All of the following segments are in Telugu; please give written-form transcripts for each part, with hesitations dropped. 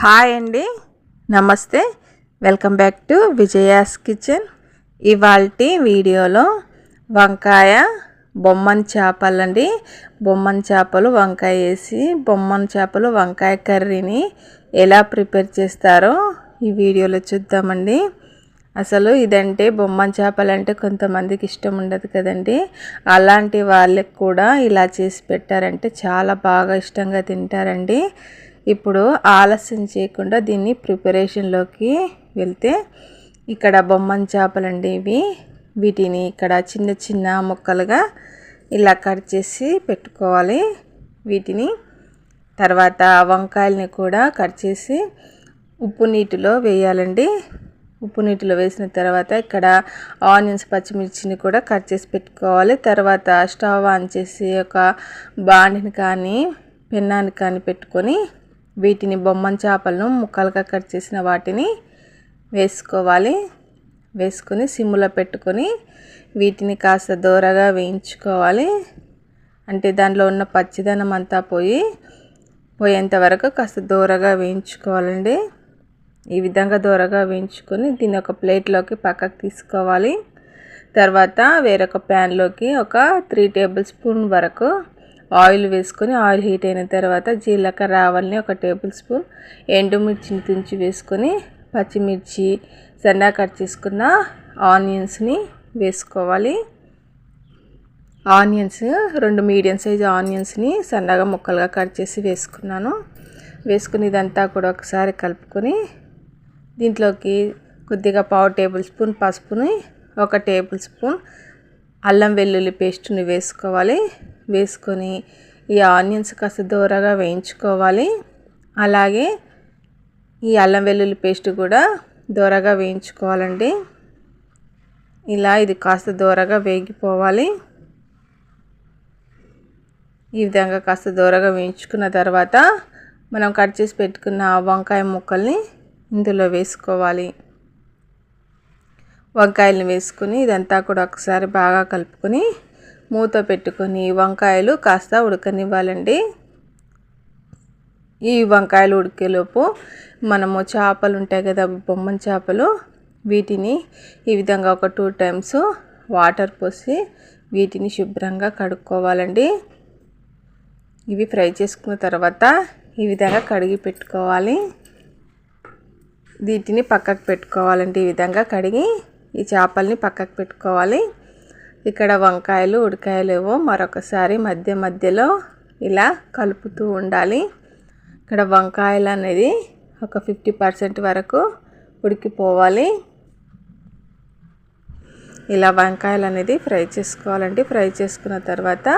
హాయ్ అండి, నమస్తే. Welcome back to Vijaya's kitchen. ఇవాల్టి వీడియోలో వంకాయ బొమ్మన్ చేపలండి. బొమ్మన్ చేపలు వంకాయ వేసి బొమ్మన్ చేపలు వంకాయ కర్రీని ఎలా ప్రిపేర్ చేస్తారో ఈ వీడియోలో చూద్దామండి. అసలు ఇదంటే బొమ్మన్ చేపలు అంటే కొంతమందికి ఇష్టం ఉండదు కదండి. అలాంటి వాళ్ళకి కూడా ఇలా చేసి పెట్టారంటే చాలా బాగా ఇష్టంగా తింటారండి. ఇప్పుడు ఆలస్యం చేయకుండా దీన్ని ప్రిపరేషన్లోకి వెళ్తే, ఇక్కడ బొమ్మన్ చేపలండి వీటిని ఇక్కడ చిన్న చిన్న ముక్కలుగా ఇలా కట్ చేసి పెట్టుకోవాలి. వీటిని తర్వాత వంకాయల్ని కూడా కట్ చేసి ఉప్పు నీటిలో వేయాలండి. ఉప్పు నీటిలో వేసిన తర్వాత ఇక్కడ ఆనియన్స్ పచ్చిమిర్చిని కూడా కట్ చేసి పెట్టుకోవాలి. తర్వాత స్టవ్ ఆన్ చేసి ఒక బాండిని కానీ పెన్నాన్ని కానీ పెట్టుకొని వీటిని బొమ్మన్ చేపలను ముక్కలుగా కట్ చేసిన వాటిని వేసుకోవాలి. వేసుకొని సిమ్లో పెట్టుకొని వీటిని కాస్త దూరగా వేయించుకోవాలి. అంటే దాంట్లో ఉన్న పచ్చిదనం అంతా పోయేంత వరకు కాస్త దూరగా వేయించుకోవాలండి. ఈ విధంగా దూరగా వేయించుకొని దీన్ని ఒక ప్లేట్లోకి పక్కకు తీసుకోవాలి. తర్వాత వేరొక ప్యాన్లోకి ఒక 3 టేబుల్ స్పూన్ వరకు ఆయిల్ వేసుకొని ఆయిల్ హీట్ అయిన తర్వాత జీలకర్ర ఆవాల్ని 1 టేబుల్ స్పూన్, ఎండుమిర్చిని తుంచి వేసుకొని పచ్చిమిర్చి సన్నగా కట్ చేసుకున్న ఆనియన్స్ని వేసుకోవాలి. ఆనియన్స్ 2 మీడియం సైజ్ ఆనియన్స్ని సన్నగా ముక్కలుగా కట్ చేసి వేసుకున్నాను. వేసుకుని ఇదంతా కూడా ఒకసారి కలుపుకొని దీంట్లోకి కొద్దిగా 1/2 టేబుల్ స్పూన్ పసుపుని, 1 టేబుల్ స్పూన్ అల్లం వెల్లుల్లి పేస్ట్ని వేసుకోవాలి. వేసుకొని ఈ ఆనియన్స్ కాస్త దూరగా వేయించుకోవాలి. అలాగే ఈ అల్లం వెల్లుల్లి పేస్ట్ కూడా దూరగా వేయించుకోవాలండి. ఇలా ఇది కాస్త దూరగా వేగిపోవాలి. ఈ విధంగా కాస్త దూరగా వేయించుకున్న తర్వాత మనం కట్ చేసి పెట్టుకున్న వంకాయ ముక్కల్ని ఇందులో వేసుకోవాలి. వంకాయలను వేసుకొని ఇదంతా కూడా ఒకసారి బాగా కలుపుకొని మూత పెట్టుకొని వంకాయలు కాస్త ఉడకనివ్వాలండి. ఈ వంకాయలు ఉడికేలోపు మనము చేపలు ఉంటాయి కదా, బొమ్మన్ చేపలు, వీటిని ఈ విధంగా ఒక 2 టైమ్స్ వాటర్ పోసి వీటిని శుభ్రంగా కడుక్కోవాలండి. ఇవి ఫ్రై చేసుకున్న తర్వాత ఈ విధంగా కడిగి పెట్టుకోవాలి. వీటిని పక్కకు పెట్టుకోవాలండి. ఈ విధంగా కడిగి ఈ చేపల్ని పక్కకు పెట్టుకోవాలి. ఇక్కడ వంకాయలు ఉడకాయలేవో మరొకసారి మధ్య మధ్యలో ఇలా కలుపుతూ ఉండాలి. ఇక్కడ వంకాయలు అనేది ఒక 50% వరకు ఉడికిపోవాలి. ఇలా వంకాయలు అనేది ఫ్రై చేసుకోవాలండి. ఫ్రై చేసుకున్న తర్వాత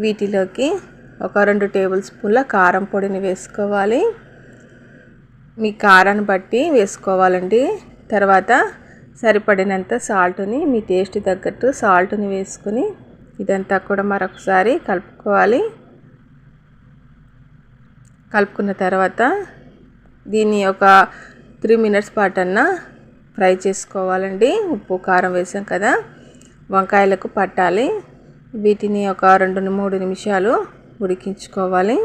వీటిలోకి ఒక 2 టేబుల్ స్పూన్ల కారం పొడిని వేసుకోవాలి. మీ కారాన్ని బట్టి వేసుకోవాలండి. తర్వాత సరిపడినంత సాల్ట్ని, మీ టేస్ట్ తగ్గట్టు సాల్ట్ని వేసుకొని ఇదంతా కూడా మరొకసారి కలుపుకోవాలి. కలుపుకున్న తర్వాత దీన్ని ఒక 3 మినిట్స్ పాటన్నా ఫ్రై చేసుకోవాలండి. ఉప్పు కారం వేసాం కదా, వంకాయలకు పట్టాలి. వీటిని ఒక 2-3 నిమిషాలు ఉడికించుకోవాలి.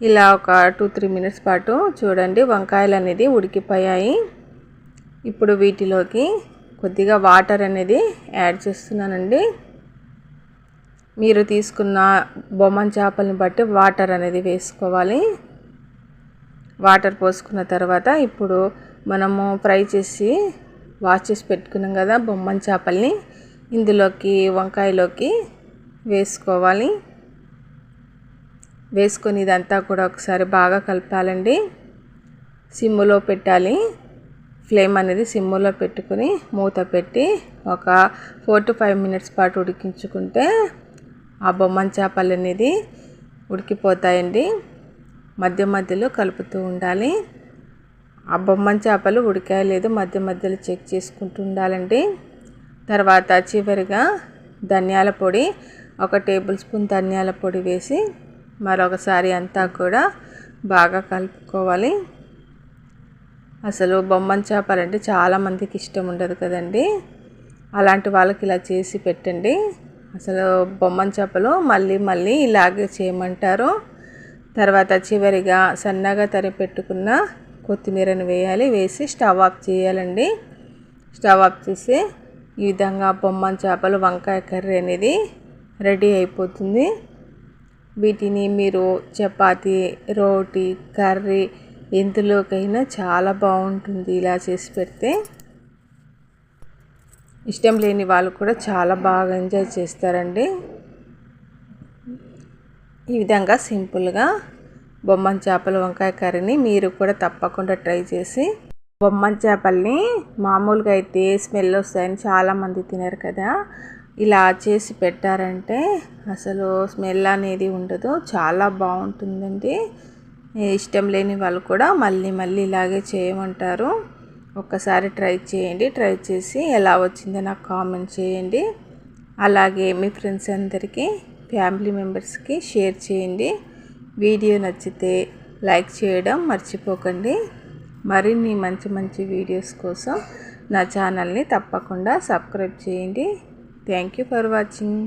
ఇలా ఒక 2-3 మినిట్స్ పాటు చూడండి వంకాయలు అనేది ఉడికిపోయాయి. ఇప్పుడు వీటిలోకి కొద్దిగా వాటర్ అనేది యాడ్ చేస్తున్నానండి. మీరు తీసుకున్న బొమ్మన్ చేపల్ని బట్టి వాటర్ అనేది వేసుకోవాలి. వాటర్ పోసుకున్న తర్వాత ఇప్పుడు మనము ఫ్రై చేసి వాష్ చేసి పెట్టుకున్నాం కదా బొమ్మన్ చేపల్ని ఇందులోకి వంకాయలోకి వేసుకోవాలి. వేసుకొని ఇదంతా కూడా ఒకసారి బాగా కలపాలండి. సిమ్ములో పెట్టాలి. ఫ్లేమ్ అనేది సిమ్ములో పెట్టుకొని మూత పెట్టి ఒక 4-5 మినిట్స్ పాటు ఉడికించుకుంటే ఆ బొమ్మన్ చేపలు అనేది ఉడికిపోతాయండి. మధ్య మధ్యలో కలుపుతూ ఉండాలి. ఆ బొమ్మన్ చేపలు ఉడికాయలేదు మధ్య మధ్యలో చెక్ చేసుకుంటూ ఉండాలండి. తర్వాత చివరిగా ధనియాల పొడి, 1 టేబుల్ స్పూన్ ధనియాల పొడి వేసి మరొకసారి అంతా కూడా బాగా కలుపుకోవాలి. అసలు బొమ్మన్ చేపలంటే చాలామందికి ఇష్టం ఉండదు కదండి. అలాంటి వాళ్ళకి ఇలా చేసి పెట్టండి. అసలు బొమ్మన్ చేపలు మళ్ళీ మళ్ళీ ఇలాగే చేయమంటారు. తర్వాత చివరిగా సన్నగా తరిపెట్టుకున్న కొత్తిమీరను వేయాలి. వేసి స్టవ్ ఆఫ్ చేయాలండి. స్టవ్ ఆఫ్ చేసి ఈ విధంగా బొమ్మన్ చేపలు వంకాయ కర్రీ అనేది రెడీ అయిపోతుంది. వీటిని మీరు చపాతీ, రోటీ, కర్రీ ఎందులోకైనా చాలా బాగుంటుంది. ఇలా చేసి పెడితే ఇష్టం లేని వాళ్ళు కూడా చాలా బాగా ఎంజాయ్ చేస్తారండి. ఈ విధంగా సింపుల్గా బొమ్మన్ చేపల వంకాయ కర్రీని మీరు కూడా తప్పకుండా ట్రై చేసి, బొమ్మన్ చేపల్ని మామూలుగా అయితే స్మెల్ వస్తాయని చాలామంది తినరు కదా, ఇలా చేసి పెట్టారంటే అసలు స్మెల్ అనేది ఉండదు. చాలా బాగుంటుందండి. ఇష్టం లేని వాళ్ళు కూడా మళ్ళీ మళ్ళీ ఇలాగే చేయమంటారు. ఒక్కసారి ట్రై చేయండి. ట్రై చేసి ఎలా వచ్చిందో నాకు కామెంట్ చేయండి. అలాగే మీ ఫ్రెండ్స్ అందరికీ, ఫ్యామిలీ మెంబర్స్కి షేర్ చేయండి. వీడియో నచ్చితే లైక్ చేయడం మర్చిపోకండి. మరిన్ని మంచి మంచి వీడియోస్ కోసం నా ఛానల్ని తప్పకుండా సబ్స్క్రైబ్ చేయండి. Thank you for watching.